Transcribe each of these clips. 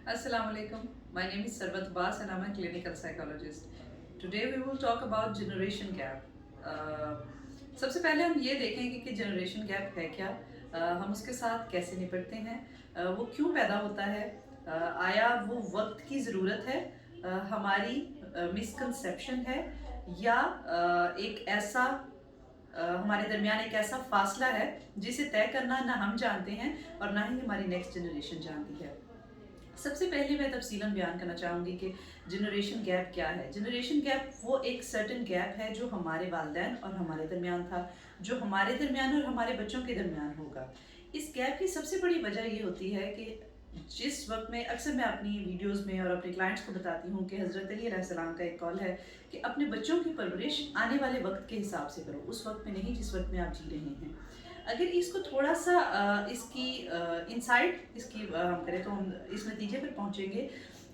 Assalamu alaikum. My name is Sarbat Bas and I'm a clinical psychologist. Today we will talk about generation gap. सबसे पहले हम ये देखेंगे कि generation gap है क्या, हम उसके साथ कैसे निपटते हैं, वो क्यों पैदा होता है, आया वो वक्त की ज़रूरत है, हमारी मिसकंसेप्शन है, या एक ऐसा हमारे दरमियान एक ऐसा फासला है जिसे तय करना ना हम जानते हैं और ना ही हमारी नेक्स्ट जनरेशन जानती है। सबसे पहले मैं तफसीलन बयान करना चाहूँगी कि जनरेशन गैप क्या है। जनरेशन गैप वो एक सर्टेन गैप है जो हमारे वालिदैन और हमारे दरमियान था, जो हमारे दरमियान और हमारे बच्चों के दरमियान होगा। इस गैप की सबसे बड़ी वजह ये होती है कि जिस वक्त में अक्सर मैं अपनी वीडियोस में और अपने क्लाइंट्स को बताती हूँ कि हज़रत अली अलैहिस्सलाम का एक कॉल है कि अपने बच्चों की परवरिश आने वाले वक्त के हिसाब से करो, उस वक्त में नहीं जिस वक्त में आप जी रहे हैं। अगर इसको थोड़ा सा इसकी इंसाइट इसकी हम करें तो हम इस नतीजे पर पहुँचेंगे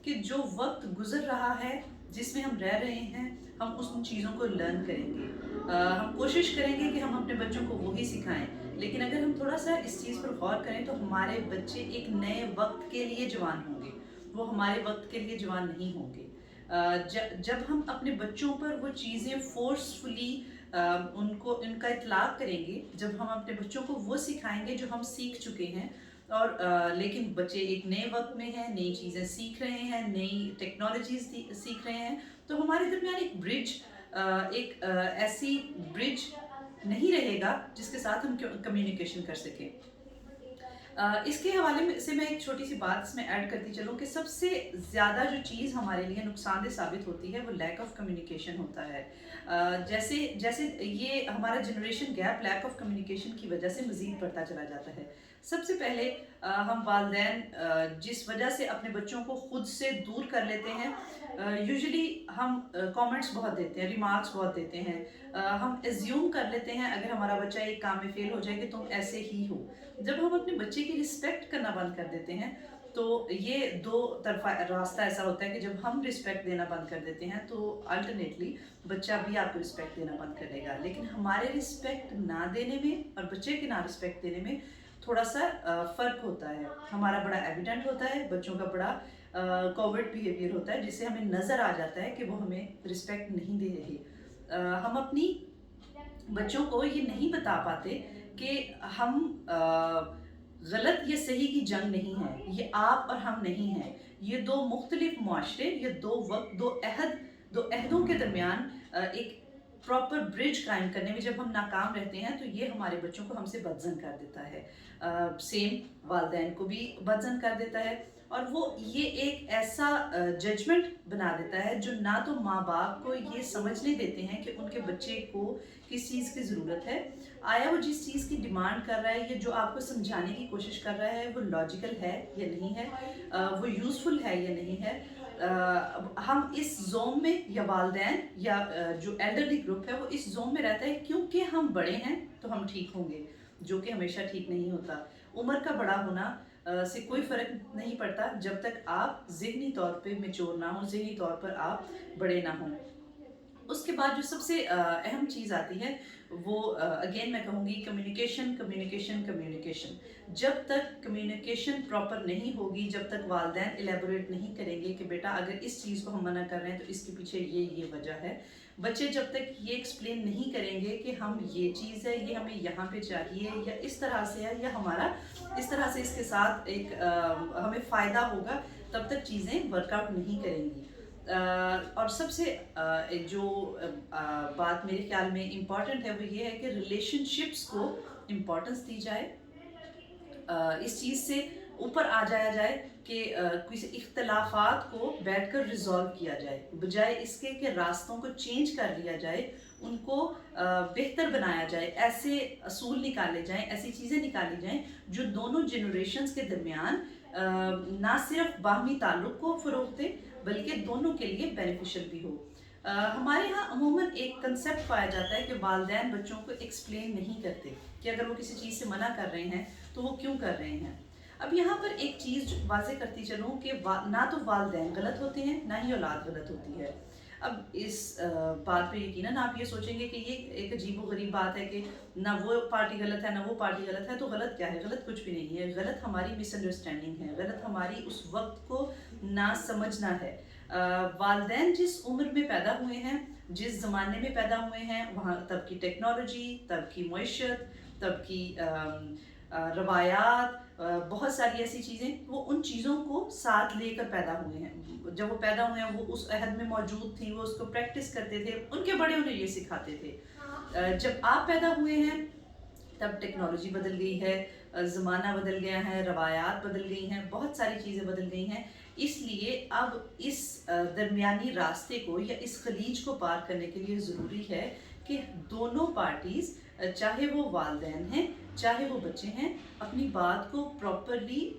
कि जो वक्त गुजर रहा है जिसमें हम रह रहे हैं, हम उन चीज़ों को लर्न करेंगे, हम कोशिश करेंगे कि हम अपने बच्चों को वही सिखाएं। लेकिन अगर हम थोड़ा सा इस चीज़ पर गौर करें तो हमारे बच्चे एक नए वक्त के लिए जवान होंगे, वो हमारे वक्त के लिए जवान नहीं होंगे। जब हम अपने बच्चों पर वो चीज़ें फोर्सफुली उनको उनका इतलाक़ करेंगे, जब हम अपने बच्चों को वो सिखाएंगे जो हम सीख चुके हैं, और लेकिन बच्चे एक नए वक्त में हैं, नई चीज़ें सीख रहे हैं, नई टेक्नोलॉजीज सीख रहे हैं, तो हमारे दरमियान एक ब्रिज, ऐसी ब्रिज नहीं रहेगा जिसके साथ हम कम्युनिकेशन कर सकें। इसके हवाले में से मैं एक छोटी सी बात इसमें ऐड करती चलूँ कि सबसे ज़्यादा जो चीज़ हमारे लिए नुकसानदेह साबित होती है वो लैक ऑफ कम्युनिकेशन होता है। जैसे जैसे ये हमारा generation gap lack of communication की वजह से मज़ीद बढ़ता चला जाता है। सबसे पहले हम वालिदैन जिस वजह से अपने बच्चों को ख़ुद से दूर कर लेते हैं, यूजुअली हम कमेंट्स बहुत देते हैं, रिमार्क्स बहुत देते हैं, हम एज्यूम कर लेते हैं अगर हमारा बच्चा एक काम में फ़ेल हो जाए कि तुम ऐसे ही हो। जब हम अपने बच्चे की रिस्पेक्ट करना बंद कर देते हैं तो ये दो तरफा रास्ता ऐसा होता है कि जब हम रिस्पेक्ट देना बंद कर देते हैं तो अल्टरनेटली बच्चा भी आपको रिस्पेक्ट देना बंद कर देगा। लेकिन हमारे रिस्पेक्ट ना देने में और बच्चे के ना रिस्पेक्ट देने में थोड़ा सा फ़र्क होता है। हमारा बड़ा एविडेंट होता है, बच्चों का बड़ा कॉवर्ट बिहेवियर होता है जिससे हमें नज़र आ जाता है कि वो हमें रिस्पेक्ट नहीं दे रहे। हम अपनी बच्चों को ये नहीं बता पाते कि हम गलत या सही की जंग नहीं है, ये आप और हम नहीं हैं, ये दो मुख्तलिफ मुआशरे, ये दो वक्त, दो अहदों के दरमियान एक प्रॉपर ब्रिज कायम करने में जब हम नाकाम रहते हैं तो ये हमारे बच्चों को हमसे बदजन कर देता है, सेम वालिदैन को भी बदजन कर देता है, और वो ये एक ऐसा जजमेंट बना देता है जो ना तो माँ बाप को ये समझने देते हैं कि उनके बच्चे को किस चीज़ की ज़रूरत है, आया वो जिस चीज़ की डिमांड कर रहा है या जो आपको समझाने की कोशिश कर रहा है वो लॉजिकल है या नहीं है, वो यूज़फुल है या नहीं है। हम इस जोन में या वालिदैन या जो एल्डरली ग्रुप है वो इस जोन में रहता है क्योंकि हम बड़े हैं तो हम ठीक होंगे, जो कि हमेशा ठीक नहीं होता। उम्र का बड़ा होना से कोई फ़र्क नहीं पड़ता जब तक आप ज़हनी तौर पे मैच्योर ना हो, ज़हनी तौर पर आप बड़े ना हों। उसके बाद जो सबसे अहम चीज़ आती है वो अगेन मैं कहूँगी कम्युनिकेशन कम्युनिकेशन कम्युनिकेशन। जब तक कम्युनिकेशन प्रॉपर नहीं होगी, जब तक वालिदैन एलेबोरेट नहीं करेंगे कि बेटा अगर इस चीज़ को हम मना कर रहे हैं तो इसके पीछे ये वजह है, बच्चे जब तक ये एक्सप्लेन नहीं करेंगे कि हम ये चीज़ है, ये हमें यहाँ पे चाहिए या इस तरह से है या हमारा इस तरह से इसके साथ एक हमें फ़ायदा होगा, तब तक चीज़ें वर्कआउट नहीं करेंगी। और सबसे बात मेरे ख्याल में इम्पॉर्टेंट है वो ये है कि रिलेशनशिप्स को इम्पोर्टेंस दी जाए, इस चीज़ से ऊपर आ जाया जाए कि किसी इख्तलाफात को बैठकर रिजॉल्व किया जाए, बजाय इसके कि रास्तों को चेंज कर लिया जाए, उनको बेहतर बनाया जाए, ऐसे असूल निकाले जाएं, ऐसी चीज़ें निकाली जाएं जो दोनों जनरेशन्स के दरमियान ना सिर्फ बाहमी ताल्लुक़ को फ़रोग़ दे बल्कि दोनों के लिए बेनिफिशियल भी हो। हमारे यहाँ अमूमन एक कंसेप्ट पाया जाता है कि वालिदैन बच्चों को एक्सप्लेन नहीं करते कि अगर वो किसी चीज़ से मना कर रहे हैं तो वो क्यों कर रहे हैं। अब यहाँ पर एक चीज़ वाज़े करती चलूँ कि ना तो वालिदैन गलत होते हैं ना ही औलाद गलत होती है। اب اس بات پہ یقیناً آپ یہ سوچیں گے کہ یہ ایک عجیب و غریب بات ہے کہ نہ وہ پارٹی غلط ہے نہ وہ پارٹی غلط ہے، تو غلط کیا ہے؟ غلط کچھ بھی نہیں ہے، غلط ہماری مس انڈرسٹینڈنگ ہے، غلط ہماری اس وقت کو نہ سمجھنا ہے۔ والدین جس عمر میں پیدا ہوئے ہیں، جس زمانے میں پیدا ہوئے ہیں، وہاں تب کی ٹیکنالوجی، تب کی معیشت، تب کی روایات، بہت ساری ایسی چیزیں، وہ ان چیزوں کو ساتھ لے کر پیدا ہوئے ہیں۔ جب وہ پیدا ہوئے ہیں وہ اس عہد میں موجود تھیں، وہ اس کو پریکٹس کرتے تھے، ان کے بڑے انہیں یہ سکھاتے تھے۔ جب آپ پیدا ہوئے ہیں تب ٹیکنالوجی بدل گئی ہے، زمانہ بدل گیا ہے، روایات بدل گئی ہیں، بہت ساری چیزیں بدل گئی ہیں۔ اس لیے اب اس درمیانی راستے کو یا اس خلیج کو پار کرنے کے لیے ضروری ہے کہ دونوں پارٹیز، چاہے وہ والدین ہیں چاہے وہ بچے ہیں، اپنی بات کو پراپرلی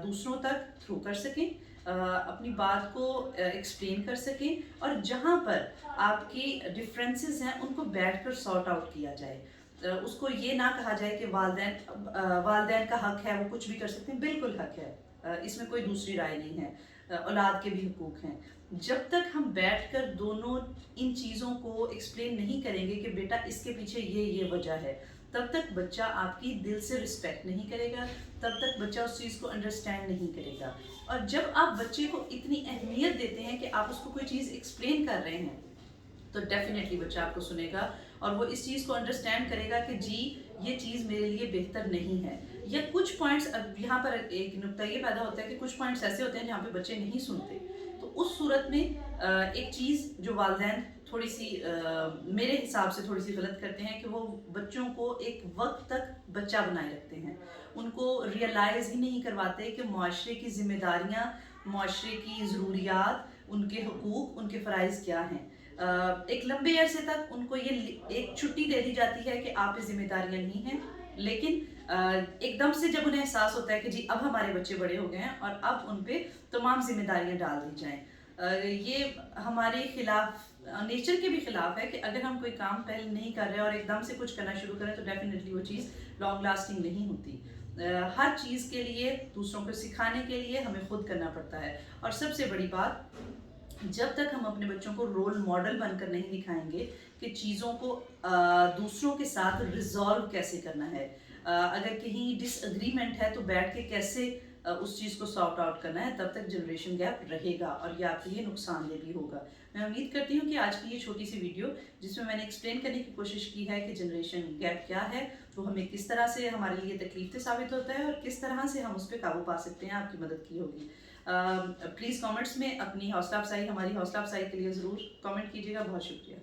دوسروں تک تھرو کر سکیں، اپنی بات کو ایکسپلین کر سکیں، اور جہاں پر آپ کی ڈفرینسز ہیں ان کو بیٹھ کر سارٹ آؤٹ کیا جائے۔ اس کو یہ نہ کہا جائے کہ والدین کا حق ہے، وہ کچھ بھی کر سکتے ہیں، بالکل حق ہے، اس میں کوئی دوسری رائے نہیں ہے، اولاد کے بھی حقوق ہیں۔ جب تک ہم بیٹھ کر دونوں ان چیزوں کو ایکسپلین نہیں کریں گے کہ بیٹا اس کے پیچھے یہ وجہ ہے، تب تک بچہ آپ کی دل سے رسپیکٹ نہیں کرے گا، تب تک بچہ اس چیز کو انڈرسٹینڈ نہیں کرے گا۔ اور جب آپ بچے کو اتنی اہمیت دیتے ہیں کہ آپ اس کو کوئی چیز ایکسپلین کر رہے ہیں، تو ڈیفینیٹلی بچہ آپ کو سنے گا اور وہ اس چیز کو انڈرسٹینڈ کرے گا کہ جی یہ چیز میرے لیے بہتر نہیں ہے۔ یا کچھ پوائنٹس، اب یہاں پر ایک نکتہ یہ پیدا ہوتا ہے کہ کچھ پوائنٹس ایسے ہوتے ہیں جہاں پہ بچے نہیں سنتے، تو اس صورت میں ایک چیز جو والدین تھوڑی سی میرے حساب سے تھوڑی سی غلط کرتے ہیں کہ وہ بچوں کو ایک وقت تک بچہ بنائے رکھتے ہیں، ان کو ریئلائز ہی نہیں کرواتے کہ معاشرے کی ذمہ داریاں، معاشرے کی ضروریات، ان کے حقوق، ان کے فرائض کیا ہیں۔ ایک لمبے عرصے تک ان کو یہ ایک چھٹی دے دی جاتی ہے کہ آپ پہ ذمہ داریاں نہیں ہیں، لیکن ایک دم سے جب انہیں احساس ہوتا ہے کہ جی اب ہمارے بچے بڑے ہو گئے ہیں اور اب ان پہ تمام ذمہ داریاں ڈال دی جائیں، یہ ہمارے خلاف، نیچر کے بھی خلاف ہے کہ اگر ہم کوئی کام پہلے نہیں کر رہے اور ایک دم سے کچھ کرنا شروع کریں تو ڈیفینیٹلی وہ چیز لانگ لاسٹنگ نہیں ہوتی۔ ہر چیز کے لیے، دوسروں کو سکھانے کے لیے ہمیں خود کرنا پڑتا ہے۔ اور سب سے بڑی بات، جب تک ہم اپنے بچوں کو رول ماڈل بن کر نہیں دکھائیں گے کہ چیزوں کو دوسروں کے ساتھ ریزالو کیسے کرنا ہے، اگر کہیں ڈس اگریمنٹ ہے تو بیٹھ کے کیسے اس چیز کو سارٹ آؤٹ کرنا ہے، تب تک جنریشن گیپ رہے گا اور یہ آپ کے لیے نقصان دہ بھی ہوگا۔ میں امید کرتی ہوں کہ آج کی یہ چھوٹی سی ویڈیو جس میں نے ایکسپلین کرنے کی کوشش کی ہے کہ جنریشن گیپ کیا ہے، وہ ہمیں کس طرح سے ہمارے لیے تکلیف دہ ثابت ہوتا ہے اور کس طرح سے ہم اس پہ قابو پا سکتے ہیں، آپ کی مدد کی ہوگی۔ پلیز کامنٹس میں اپنی حوصلہ افزائی، ہماری حوصلہ افزائی کے لیے ضرور کامنٹ کیجیے گا۔ بہت شکریہ۔